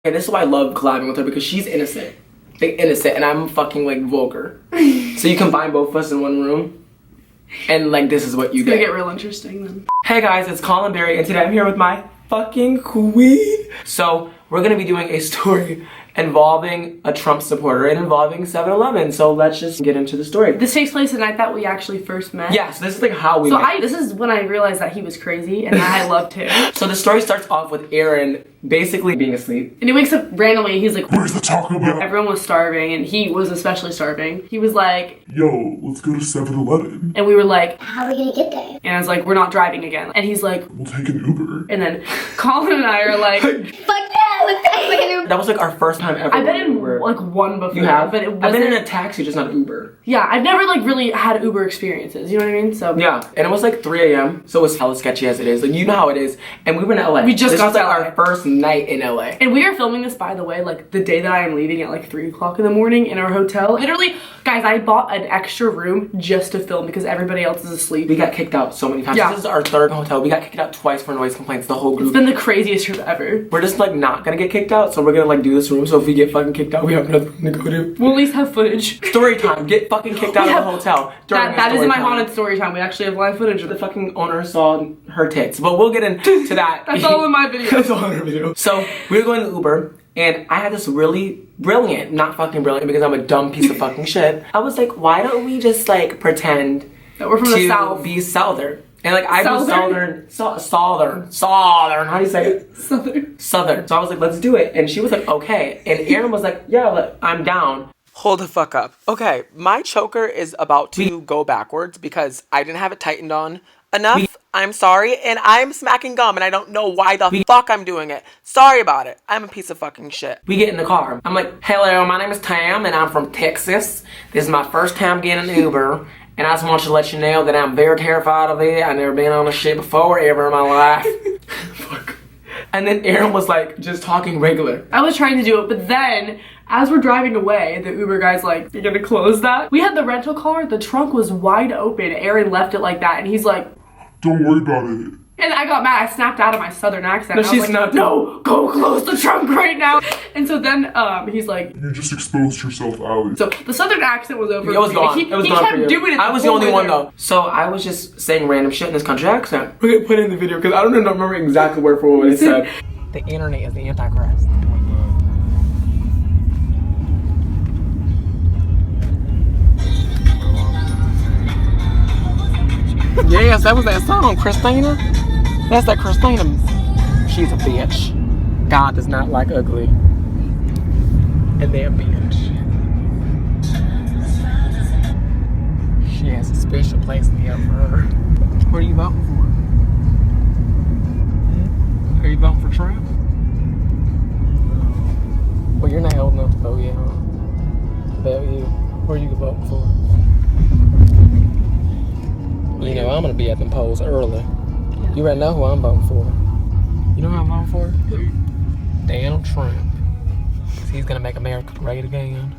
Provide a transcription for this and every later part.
And this is why I love collabing with her, because she's innocent. Like, innocent, and I'm fucking, like, vulgar. So you combine both of us in one room, and, like, this is what you get. It's gonna get real interesting, then. Hey guys, it's Kahlen Barry, and today I'm here with my fucking queen. So, we're gonna be doing a story involving a Trump supporter and involving 7-Eleven. So let's just get into the story. This takes place the night that we actually first met. Yeah, so this is like how we met. This is when I realized that he was crazy and that I loved him. So the story starts off with Aaron basically being asleep. And he wakes up randomly and he's like, "Where's the Taco Bell?" Everyone was starving and he was especially starving. He was like, "Yo, let's go to 7-Eleven. And we were like, how are we gonna get there? And I was like, we're not driving again. And he's like, We'll take an Uber." And then Colin and I are like, Fuck that! Let's take an Uber. That was like our first time ever. I've been in Uber. like one before. You have? But it wasn't. I've been in a taxi, just not Uber. Yeah, I've never like really had Uber experiences. You know what I mean? So yeah, and it was like 3 a.m. So it was hella sketchy as it is. Like, you know how it is. And we were in LA. We just this got was to like LA. our first night in LA. And we are filming this, by the way, like the day that I am leaving at like 3 o'clock in the morning in our hotel. Literally, guys, I bought an extra room just to film because everybody else is asleep. We got kicked out so many times. Yeah. This is our third hotel. We got kicked out twice for noise complaints, the whole It's group. been the craziest trip ever. We're just like not gonna get kicked out, so we're gonna like do this room. So if we get fucking kicked out, we have another room to go to. We'll at least have footage. Story time. Get fucking kicked out of the hotel. That is my haunted story time. We actually have live footage of The it. fucking owner saw her tits, but we'll get into that. That's all in my video. That's all in our video. So we were going to Uber, and I had this really brilliant, not fucking brilliant because I'm a dumb piece of fucking shit. I was like, why don't we just like pretend That we're from to the South. be Southern? And like I was Southern? Southern. How do you say it? Southern. Southern. So I was like, let's do it. And she was like, okay. And Aaron was like, yeah, I'm down. Hold the fuck up. Okay, my choker is about to go backwards because I didn't have it tightened on enough. I'm sorry, and I'm smacking gum, and I don't know why the fuck I'm doing it. Sorry about it. I'm a piece of fucking shit. We get in the car. I'm like, hello, my name is Tam, and I'm from Texas. This is my first time getting an Uber, and I just want to let you know that I'm very terrified of it. I've never been on a shit before ever in my life. Fuck. And then Aaron was like, just talking regular. I was trying to do it, but then as we're driving away, the Uber guy's like, you're gonna close that? We had the rental car, the trunk was wide open. Aaron left it like that, and he's like, "Don't worry about it." and I got mad. I snapped out of my Southern accent. No, I was she's like, not. No, go close the trunk right now. And so then he's like, You just exposed yourself, Ali. so the Southern accent was over. It was gone. He It was he gone kept for you. doing it. I was the whole only way one there. though. So I was just saying random shit in this country accent. We're gonna put it in the video because I don't even remember exactly word for word what it said. The internet is the Antichrist. Yes, that was that song, Christina. That's that Christina. She's a bitch. God does not like ugly. And they're a bitch. She has a special place in hell for her. What are you voting for? Are you voting for Trump? Well, you're not old enough to vote yet, huh? About you. Who are you voting for? You know, I'm gonna be at the polls early. Yeah. You already know who I'm voting for. You know who I'm voting for? Donald Trump. 'Cause he's gonna make America great again.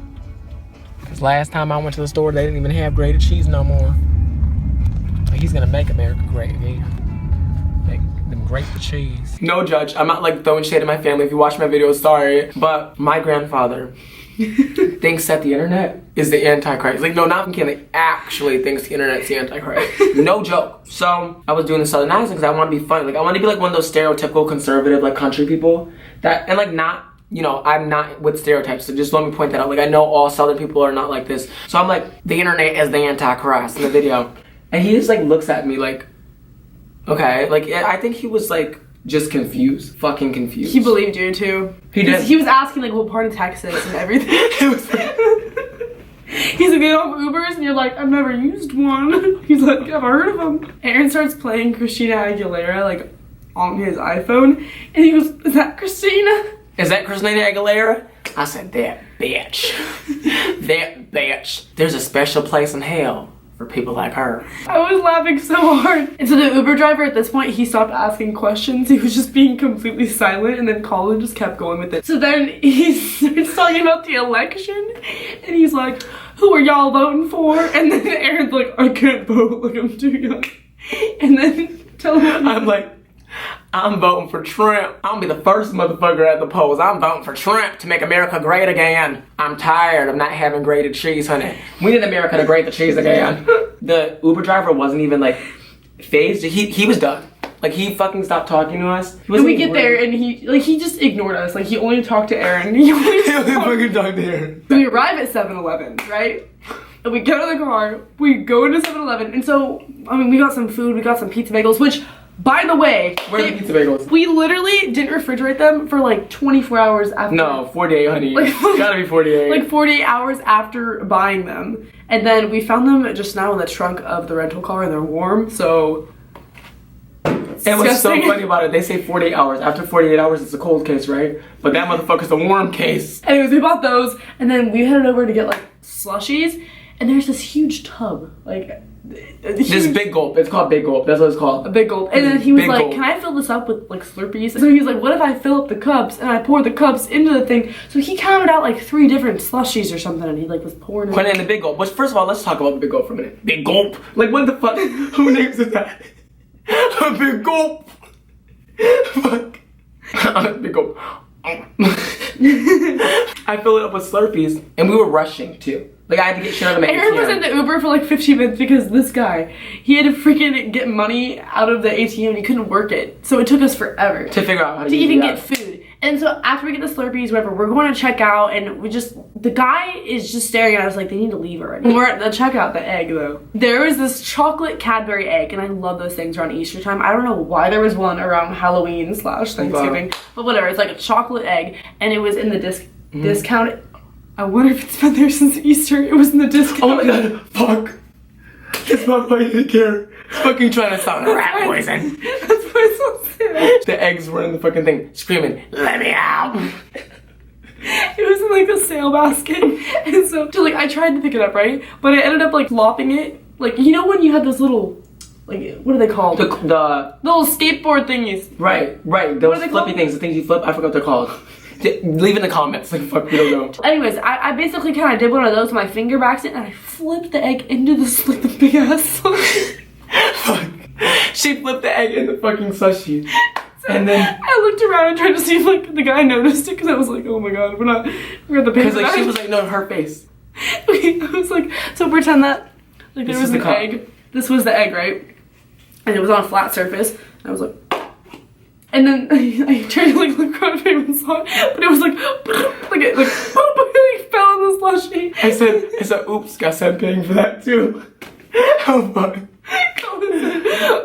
Because last time I went to the store, they didn't even have grated cheese no more. But he's gonna make America great again. Make them grate the cheese. No judge. I'm not like throwing shade at my family. If you watch my videos, sorry. But my grandfather thinks that the internet is the Antichrist. Like, no, not from kidding. Like, actually thinks the internet's the Antichrist. No joke. So I was doing the Southern accent because I want to be funny. Like, I want to be like one of those stereotypical conservative like country people that, and like not, you know, I'm not with stereotypes. So just let me point that out. Like, I know all Southern people are not like this. So I'm like, the internet is the Antichrist in the video, and he just like looks at me like, okay, like I think he was like just confused, fucking confused. He believed you too. He did. He was asking like what part of Texas and everything. He's like, you know Ubers? And you're like, I've never used one. He's like, I've heard of them. Aaron starts playing Christina Aguilera like on his iPhone, and he goes, is that Christina? Is that Christina Aguilera? I said, that bitch. That bitch. There's a special place in hell for people like her. I was laughing so hard. And so the Uber driver at this point, he stopped asking questions. He was just being completely silent, and then Colin just kept going with it. So then he starts talking about the election, and he's like, who are y'all voting for? And then Aaron's like, I can't vote, like I'm too young. And then tell him, I'm like, I'm voting for Trump. I'm gonna be the first motherfucker at the polls. I'm voting for Trump to make America great again. I'm tired of not having grated cheese, honey. We need America to grate the cheese again. The Uber driver wasn't even like phased. He was done. Like he fucking stopped talking to us. And we get there and he just ignored us. Like he only talked to Aaron. He only fucking talked to Aaron. We arrive at 7-Eleven, right? And we get out of the car, we go into 7-Eleven, and so, I mean, we got some food, we got some pizza bagels, which, by the way, where are the pizza bagels? We literally didn't refrigerate them for like 24 hours after. No, 48, honey. Like, gotta be 48. Like 48 hours after buying them. And then we found them just now in the trunk of the rental car, and they're warm, so. And what's so funny about it, they say 48 hours. After 48 hours, it's a cold case, right? But that motherfucker's the warm case. Anyways, we bought those, and then we headed over to get like slushies, and there's this huge tub, like this big gulp. It's called Big Gulp. That's what it's called. A big gulp. And then he was Big like, gulp. "Can I fill this up with like Slurpees?" So he's like, "What if I fill up the cups and I pour the cups into the thing?" So he counted out like 3 different slushies or something, and he like was pouring it. Put it in the Big Gulp. Which, first of all, let's talk about the Big Gulp for a minute. Big Gulp. Like, what the fuck? Who names it that? A Big Gulp. Fuck. Big Gulp. I filled it up with Slurpees, and we were rushing too. Like I had to get shit out of my Aaron ATM. was in the Uber for like 15 minutes because this guy, he had to freaking get money out of the ATM and he couldn't work it. So it took us forever to figure out how to even get food. And so after we get the Slurpees, whatever, we're going to check out, and the guy is just staring at us like they need to leave already. When we're at the checkout, the egg though. There was this chocolate Cadbury egg, and I love those things around Easter time. I don't know why there was one around Halloween / Thanksgiving, but whatever. It's like a chocolate egg, and it was in the discount. I wonder if it's been there since Easter. It was in the discount. Oh my god, fuck. It's not why you care. It's fucking trying to sound rat poison. That's why it's so sad. The eggs were in the fucking thing, screaming, "Let me out!" It was in like a sale basket. And so like I tried to pick it up, right? But I ended up like flopping it. Like, you know when you have those little, like, what are they called? The little skateboard thingies. Right. Those flippy things, the things you flip, I forgot what they're called. Leave in the comments, like, fuck, we don't know. Anyways, I basically kind of did one of those with my finger by accident, and I flipped the egg into the big ass slushie. Fuck. She flipped the egg in the fucking slushie. And then I looked around and tried to see if like the guy noticed it, because I was like, oh my god, we're at the paper. Because like she was like, no, her face. Okay, I was like, so pretend that like there was an egg. This was the egg, right? And it was on a flat surface. And I was like, and then I tried to like look around if anyone saw it, but it was like it like fell in the slushie. I said, oops, guess I'm paying for that too. How fun.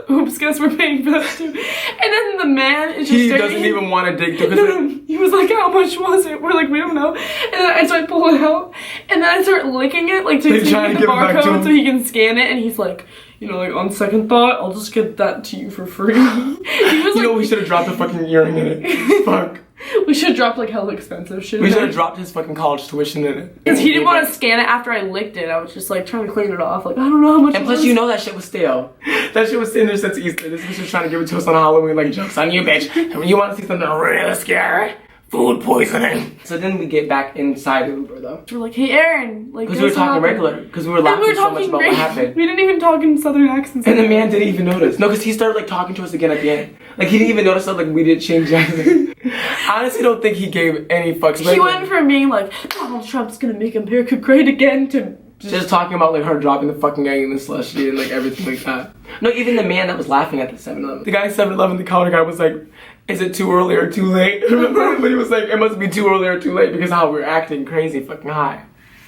Oops, guess we're paying for that too. And then the man is just he doesn't even want to dig through. No, he was like, how much was it? We're like, we don't know. And then I start pulling it out, and then I start licking it like to get the barcode so he can scan it, and he's like, you know, like, on second thought, I'll just get that to you for free. He was you like, know, we should have dropped the fucking earring in it. Fuck. We should have dropped like hella expensive shit. We should have dropped his fucking college tuition in it. Because he didn't want to scan it after I licked it. I was just like trying to clean it off. Like, I don't know how much. And plus, you know that shit was stale. That shit was sitting there since Easter. This bitch was trying to give it to us on Halloween, like, joke's on you, bitch. And when you want to see something really scary, food poisoning. So then we get back inside the Uber though. We're like, hey Aaron, like, because we were talking regular. Because we were laughing so much about what happened. We didn't even talk in southern accents. And the man didn't even notice. No, because he started like talking to us again at the end. Like he didn't even notice that like we did change accents. I honestly don't think he gave any fucks. He went from being like, Donald Trump's gonna make America great again to just talking about like her dropping the fucking egg in the slushie and like everything like that. No, even the man that was laughing at the 7-Eleven. The guy at 7-Eleven, the counter guy was like, is it too early or too late? Remember? But he was like, it must be too early or too late because of how we were acting crazy fucking high.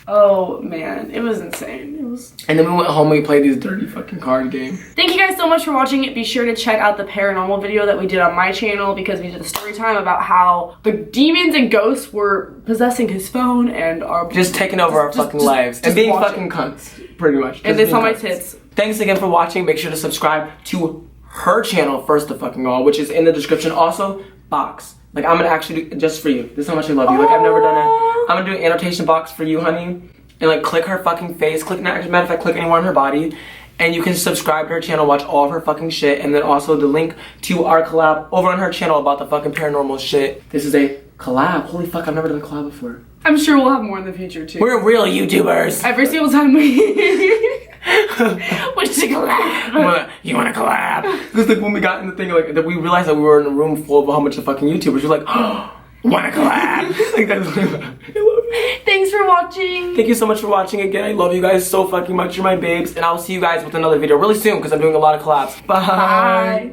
Oh man, it was insane. It was. And then we went home and we played these dirty fucking card games. Thank you guys so much for watching it. Be sure to check out the paranormal video that we did on my channel because we did a story time about how the demons and ghosts were possessing his phone and are just taking over our fucking lives and being fucking cunts, pretty much. And they saw my tits. Thanks again for watching. Make sure to subscribe to her channel first of fucking all, which is in the description. Also, box. Like, I'm gonna actually do just for you. This is how much I love you. Like, I've never done it. I'm gonna do an annotation box for you, honey. And like, click her fucking face. Click, as a matter of fact, click anywhere on her body. And you can subscribe to her channel, watch all of her fucking shit. And then also the link to our collab over on her channel about the fucking paranormal shit. This is a collab. Holy fuck, I've never done a collab before. I'm sure we'll have more in the future too. We're real YouTubers. Every single time we We should collab. You wanna collab? Because like when we got in the thing, like that we realized that we were in a room full of a whole bunch of fucking YouTubers. We're like, oh, wanna collab? Like that's I love you. Thanks for watching. Thank you so much for watching again. I love you guys so fucking much. You're my babes. And I'll see you guys with another video really soon because I'm doing a lot of collabs. Bye. Bye.